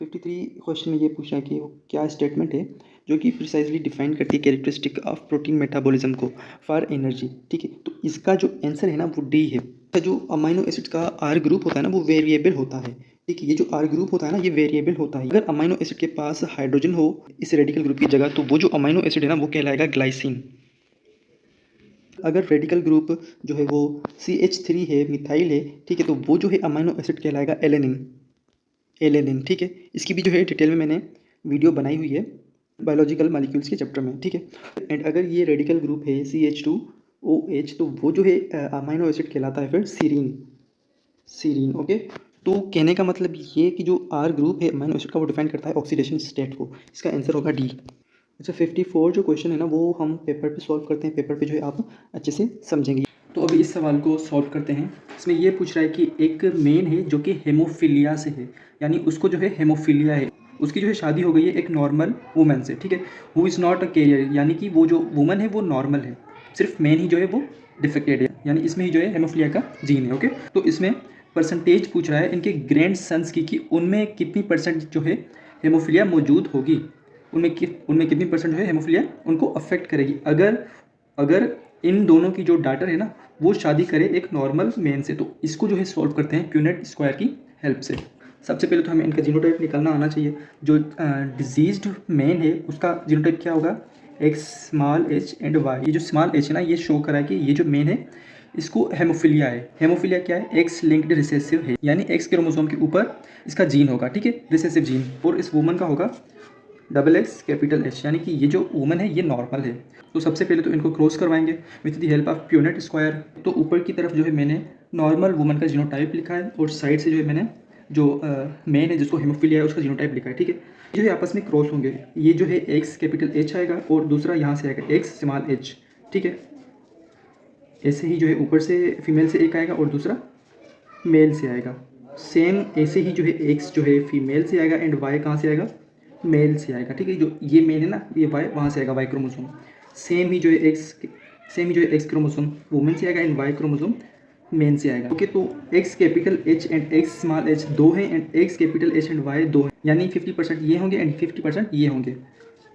53 question में ये पूछ रहा है कि वो क्या स्टेटमेंट है जो कि प्रिसाइजली डिफाइन करती है कैरेक्टरिस्टिक ऑफ प्रोटीन मेटाबॉलिज्म को फॉर एनर्जी। ठीक है, तो इसका जो आंसर है ना वो डी है। जो अमाइनो एसिड का आर ग्रुप होता है ना वो वेरिएबल होता है। ठीक है, ये जो आर ग्रुप होता है ना ये वेरिएबल होता है। अगर अमाइनो एसिड के पास हाइड्रोजन हो इस रेडिकल ग्रुप की जगह तो वो जो अमाइनो एसिड है ना वो कहलाएगा ग्लाइसिन। अगर रेडिकल ग्रुप जो है वो CH3 है, मिथाइल है, ठीक है, तो वो जो है अमाइनो एसिड कहलाएगा एलेनिन। ठीक है, इसकी भी जो है डिटेल में मैंने वीडियो बनाई हुई है बायोलॉजिकल मॉलिक्यूल्स के चैप्टर में। ठीक है, एंड अगर ये रेडिकल ग्रुप है CH2OH तो वो जो है अमाइनो एसिड कहलाता है फिर सीरीन। ओके, तो कहने का मतलब ये कि जो आर ग्रुप है अमाइनो एसिड का वो डिफाइन करता है ऑक्सीडेशन स्टेट को। इसका आंसर होगा डी। अच्छा, 54 जो क्वेश्चन है ना वो हम पेपर पे सॉल्व करते हैं। पेपर पे जो है आप अच्छे से समझेंगे। तो अभी इस सवाल को सॉल्व करते हैं। इसमें ये पूछ रहा है कि एक मेन है जो कि हेमोफीलिया से है, यानी उसको जो है हेमोफीलिया है, उसकी जो है शादी हो गई है एक नॉर्मल वुमन से। ठीक है, who is not a carrier, यानी कि वो जो वुमन है वो नॉर्मल है, सिर्फ मेन ही जो है वो डिफेक्टेड है, यानी इसमें ही जो है हेमोफीलिया का जीन है। ओके, तो इसमें परसेंटेज पूछ रहा है इनके ग्रैंड सन्स की कि उनमें कितनी परसेंट जो है हेमोफीलिया मौजूद होगी, उनमें कितनी परसेंट जो है हेमोफीलिया उनको अफेक्ट करेगी अगर इन दोनों की जो डॉटर है ना वो शादी करे एक नॉर्मल मैन से। तो इसको जो है सॉल्व करते हैं प्यूनेट स्क्वायर की हेल्प से। सबसे पहले तो हमें इनका जीनोटाइप निकालना आना चाहिए। जो डिजीज्ड मैन है उसका जीनोटाइप क्या होगा, X small H and Y. ये जो स्मॉल एच है ना ये शो करा है कि ये जो मैन है इसको हेमोफीलिया है। हेमोफीलिया क्या है, एक्स लिंक्ड रिसेसिव है, यानी एक्स क्रोमोसोम के ऊपर इसका जीन होगा। ठीक है, रिसेसिव जीन। और इस वुमन का होगा XX कैपिटल H, यानी कि ये जो वुमन है ये नॉर्मल है। तो सबसे पहले तो इनको क्रॉस करवाएंगे with the help of Punnett square. तो ऊपर की तरफ जो है मैंने नॉर्मल वुमन का जीनोटाइप लिखा है और साइड से जो है मैंने जो मेन है जिसको हेमोफीलिया है उसका जीनोटाइप लिखा है। ठीक है, जो है आपस में क्रॉस होंगे। ये जो है X कैपिटल H आएगा और दूसरा यहाँ से आएगा X स्मॉल h। ठीक है, ऐसे ही जो है ऊपर से फीमेल से एक आएगा और दूसरा मेल से आएगा। सेम ऐसे ही जो है X जो है फीमेल से आएगा एंड Y कहाँ से आएगा, मेल से आएगा। ठीक है, जो ये मेल है ना ये वाई वहाँ से आएगा, वाई क्रोमोसोम। सेम ही जो है एक्स क्रोमोसोम वुमेन से आएगा एंड वाई क्रोमोसोम मेन से आएगा। ओके, तो X capital H and X small h दो हैं and X capital H and Y दो हैं, यानी 50% ये होंगे एंड 50% ये होंगे।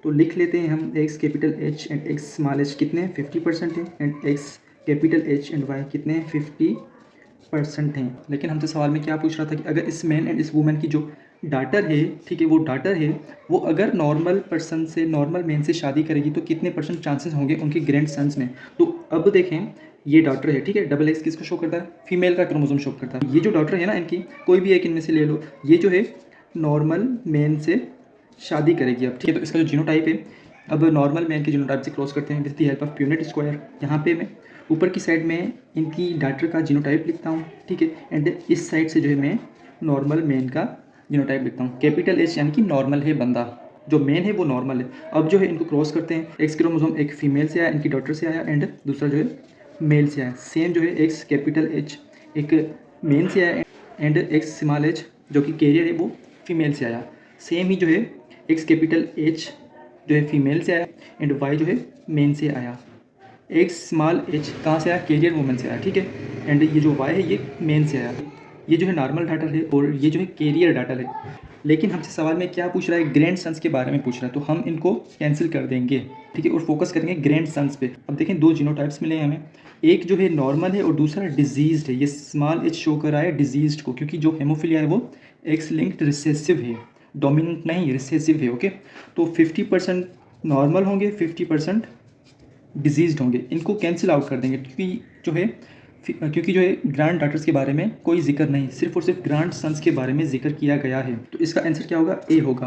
तो लिख लेते हैं हम X capital H and X small h कितने हैं, 50% हैं and X capital H and Y कितने हैं, 50% हैं। लेकिन हमसे सवाल में क्या पूछ रहा था कि अगर इस मैन एंड इस वुमेन की जो डॉटर है, ठीक है, वो डॉटर है वो अगर नॉर्मल पर्सन से नॉर्मल मैन से शादी करेगी तो कितने परसेंट चांसेस होंगे उनके ग्रैंड सन्स में। तो अब देखें ये डॉटर है, ठीक है, XX किसको शो करता है, फीमेल का क्रोमोसोम शो करता है। ये जो डॉटर है ना इनकी कोई भी एक इनमें से ले लो, ये जो है नॉर्मल मैन से शादी करेगी अब। ठीक है, तो इसका जो जीनोटाइप है अब नॉर्मल मैन के जीनोटाइप से क्रॉस करते हैं with the help of Punnett square. यहाँ पे मैं ऊपर की साइड में इनकी डॉटर का जीनोटाइप लिखता हूँ। ठीक है, एंड इस साइड से जो है मैं नॉर्मल मैन का जीनोटाइप लिखता हूँ। कैपिटल H यानी कि नॉर्मल है बंदा, जो मेन है वो नॉर्मल है। अब जो है इनको क्रॉस करते हैं। एक्स क्रोमोसोम एक फीमेल से आया, इनकी डॉटर से आया एंड दूसरा जो है मेल से आया। सेम जो है एक्स कैपिटल H एक मेन से आया एंड एक्स स्मॉल h जो कि कैरियर है वो फीमेल से आया। सेम ही जो है एक्स कैपिटल H जो है फीमेल से आया एंड वाई जो है मेन से आया। एक्स स्मॉल h कहाँ से आया, कैरियर वुमन से आया। ठीक है, एंड ये जो वाई है ये मेन से आया। ये जो है नॉर्मल डाटा है और ये जो है कैरियर डाटा है। लेकिन हमसे सवाल में क्या पूछ रहा है, ग्रैंड सन्स के बारे में पूछ रहा है, तो हम इनको कैंसिल कर देंगे। ठीक है, और फोकस करेंगे ग्रैंड सन्स पे। अब देखें दो जीनोटाइप्स मिले हमें, एक जो है नॉर्मल है और दूसरा डिजीज्ड है। ये स्मॉल h शो कर रहा है डिजीज्ड को, क्योंकि जो हेमोफीलिया है वो एक्स लिंक्ड रिसेसिव है, डोमिनेंट नहीं रिसेसिव है। ओके, तो 50% नॉर्मल होंगे, 50% डिजीज्ड होंगे। इनको कैंसिल आउट कर देंगे क्योंकि जो है ग्रैंड डॉटर्स के बारे में कोई जिक्र नहीं, सिर्फ और सिर्फ ग्रैंड सन्स के बारे में जिक्र किया गया है। तो इसका आंसर क्या होगा, ए होगा।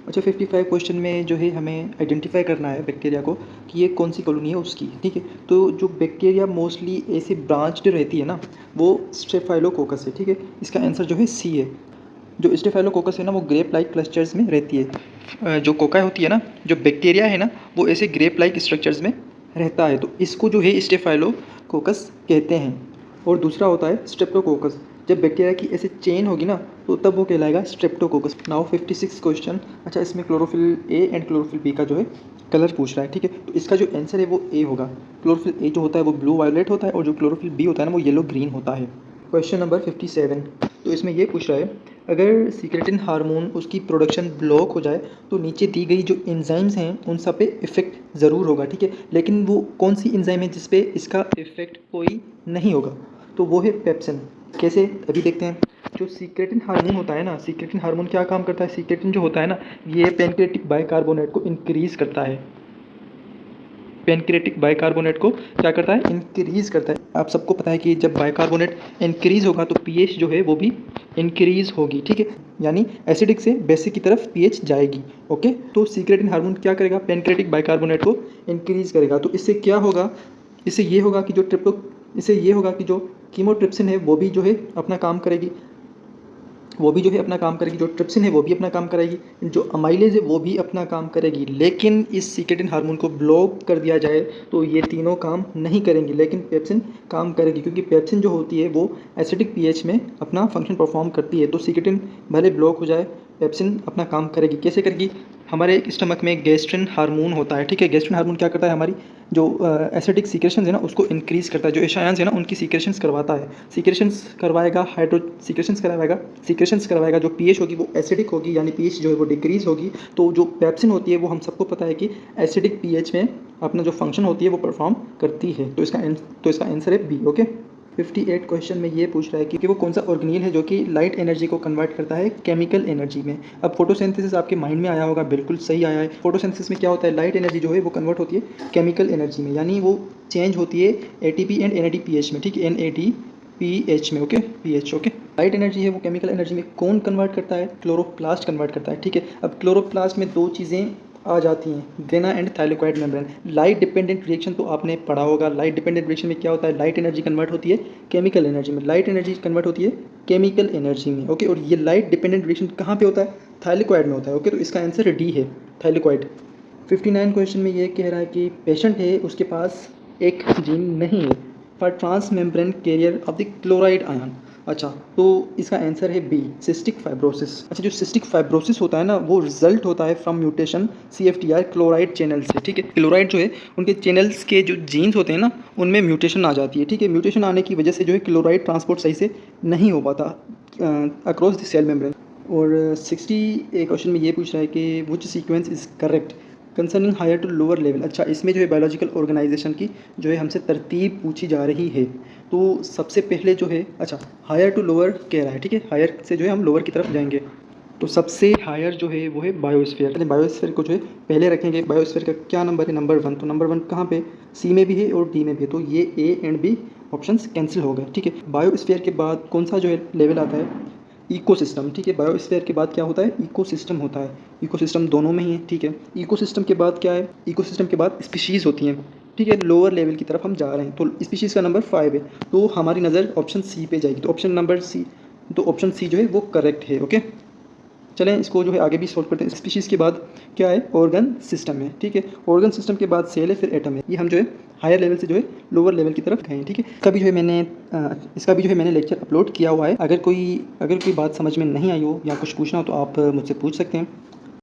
अच्छा, 55 क्वेश्चन में जो है हमें आइडेंटिफाई करना है बैक्टीरिया को कि ये कौन सी कॉलोनी है उसकी। ठीक है, तो जो बैक्टीरिया मोस्टली ऐसे ब्रांच्ड रहती है ना वो स्टेफाइलोकोकस है। ठीक है, इसका आंसर जो है सी है। जो स्टेफाइलोकोकस है ना वो ग्रेप लाइक क्लस्टर्स में रहती है। जो कोका होती है ना, जो बैक्टीरिया है ना वो ऐसे ग्रेप लाइक स्ट्रक्चर्स में रहता है, तो इसको जो है स्टेफाइलोकोकस कहते हैं। और दूसरा होता है स्ट्रेप्टोकोकस। जब बैक्टीरिया की ऐसे चेन होगी ना तो तब वो कहलाएगा स्ट्रेप्टोकोकस। Now 56 question. अच्छा, इसमें chlorophyll A and chlorophyll B का जो है कलर पूछ रहा है। ठीक है, तो इसका जो आंसर है वो ए होगा। क्लोरोफिल ए जो होता है वो ब्लू वायलेट होता है और जो क्लोरोफिल बी होता है ना वो येलो ग्रीन होता है। क्वेश्चन नंबर 57, तो इसमें ये पूछ रहा है अगर सीक्रेटिन हार्मोन उसकी प्रोडक्शन ब्लॉक हो जाए तो नीचे दी गई जो एंजाइम्स हैं उन सब पे इफ़ेक्ट ज़रूर होगा, ठीक है। लेकिन वो कौन सी एंजाइम है जिस पे इसका इफ़ेक्ट कोई नहीं होगा, तो वो है पेप्सिन। कैसे, अभी देखते हैं। जो सीक्रेटिन हार्मोन होता है ना, सीक्रेटिन हार्मोन क्या काम करता है, सीक्रेटिन जो होता है ना, ये पेनक्रियाटिक बाइकार्बोनेट को इंक्रीज़ करता है। पेनक्रियाटिक बाइकार्बोनेट को क्या करता है, इंक्रीज़ करता है। आप सबको पता है कि जब बाइकार्बोनेट इंक्रीज़ होगा तो पीएच जो है वो भी इंक्रीज़ होगी, ठीक है। यानी एसिडिक से बेसिक की तरफ पीएच जाएगी, ओके। तो सीक्रेटिन हार्मोन क्या करेगा, पेनक्रियाटिक बाइकार्बोनेट को इंक्रीज़ करेगा। तो इससे क्या होगा, इससे ये होगा कि जो कीमोट्रिप्सिन है वो भी जो है अपना काम करेगी, जो ट्रिप्सिन है वो भी अपना काम करेगी, जो अमाइलेज है वो भी अपना काम करेगी। लेकिन इस सीक्रेटिन हार्मोन को ब्लॉक कर दिया जाए तो ये तीनों काम नहीं करेंगी, लेकिन पेप्सिन काम करेगी, क्योंकि पेप्सिन जो होती है वो एसिडिक पीएच में अपना फंक्शन परफॉर्म करती है। तो सीक्रेटिन भले ब्लॉक हो जाए, पेप्सिन अपना काम करेगी। कैसे करेगी, हमारे स्टमक में गैस्ट्रिन हार्मोन होता है, ठीक है। गैस्ट्रिन हार्मोन क्या करता है, हमारी जो एसिडिक सीक्रेशंस है ना उसको इंक्रीज़ करता है, जो एशायंस है ना उनकी सीक्रेशंस करवाता है, सीक्रेशंस करवाएगा। जो पीएच होगी वो एसिडिक होगी, यानी पीएच जो है वो डिक्रीज़ होगी। तो जो पेप्सिन होती है वो हम सबको पता है कि एसिडिक पीएच में अपना जो फंक्शन होती है वो परफॉर्म करती है। तो इसका आंसर है बी, ओके। 58 क्वेश्चन में ये पूछ रहा है कि वो कौन सा ऑर्गेनील है जो कि लाइट एनर्जी को कन्वर्ट करता है केमिकल एनर्जी में। अब फोटोसिंथेसिस आपके माइंड में आया होगा, बिल्कुल सही आया है। फोटोसिंथेसिस में क्या होता है, लाइट एनर्जी जो है वो कन्वर्ट होती है केमिकल एनर्जी में, यानी वो चेंज होती है एटीपी एंड एनएडीपीएच में, ठीक है, एनएडीपीएच में, okay, pH, okay. Light energy है वो केमिकल एनर्जी में कौन कन्वर्ट करता है, क्लोरोप्लास्ट कन्वर्ट करता है, ठीक है। अब क्लोरोप्लास्ट में दो चीज़ें आ जाती हैं, grana and thylakoid membrane. Light dependent reaction तो आपने पढ़ा होगा, लाइट डिपेंडेंट रिएक्शन में क्या होता है, लाइट एनर्जी कन्वर्ट होती है केमिकल एनर्जी में, ओके। और ये लाइट डिपेंडेंट रिएक्शन कहाँ पे होता है, थाइलेकोइड में होता है, ओके। तो इसका आंसर डी है, थाइलेकोइड। 59 क्वेश्चन में ये कह रहा है कि पेशेंट है उसके पास एक जीन नहीं है for transmembrane carrier of the chloride ion. अच्छा, तो इसका आंसर है बी, सिस्टिक फाइब्रोसिस। अच्छा, जो सिस्टिक फाइब्रोसिस होता है ना वो रिजल्ट होता है from mutation CFTR chloride channel से, ठीक है। क्लोराइड जो है उनके चैनल्स के जो जीन्स होते हैं ना उनमें म्यूटेशन आ जाती है, ठीक है। म्यूटेशन आने की वजह से जो है क्लोराइड ट्रांसपोर्ट सही से नहीं हो पाता अक्रॉस द सेल मेम्ब्रेन। और 60 क्वेश्चन में ये पूछ रहा है कि which sequence is correct concerning higher to lower level. अच्छा, इसमें जो है बायोलॉजिकल ऑर्गेनाइजेशन की जो है हमसे तरतीब पूछी जा रही है। तो सबसे पहले जो है, अच्छा, हायर टू लोअर कह रहा है, ठीक है। हायर से जो है हम लोअर की तरफ जाएंगे। तो सबसे हायर जो है वो है बायोस्फीयर। बायोस्फीयर को जो है पहले रखेंगे। बायोस्फीयर का क्या नंबर है, नंबर 1। तो नंबर 1 कहाँ पे, सी में भी है और डी में भी है, तो ये A and B options cancel हो गए, ठीक है। बायोस्फीयर के बाद कौन सा जो है लेवल आता है, इकोसिस्टम, ठीक है। बायोस्फीयर के बाद क्या होता है, इकोसिस्टम होता है। इकोसिस्टम दोनों में ही है, ठीक है। इकोसिस्टम के बाद क्या है, इकोसिस्टम के बाद स्पीशीज़ होती हैं, ठीक है। लोअर लेवल की तरफ हम जा रहे हैं, तो स्पीशीज़ का नंबर 5 है, तो हमारी नज़र ऑप्शन सी पे जाएगी। तो ऑप्शन सी जो है वो करेक्ट है, ओके। चलें इसको जो है आगे भी सॉल्व करते हैं। स्पीशीज़ के बाद क्या है, ऑर्गन सिस्टम है, ठीक है। ऑर्गन सिस्टम के बाद सेल है, फिर एटम है। ये हम जो है हायर लेवल से जो है लोअर लेवल की तरफ गए हैं, ठीक है। इसका भी जो है मैंने लेक्चर अपलोड किया हुआ है। अगर कोई बात समझ में नहीं आई हो या कुछ पूछना हो तो आप मुझसे पूछ सकते हैं।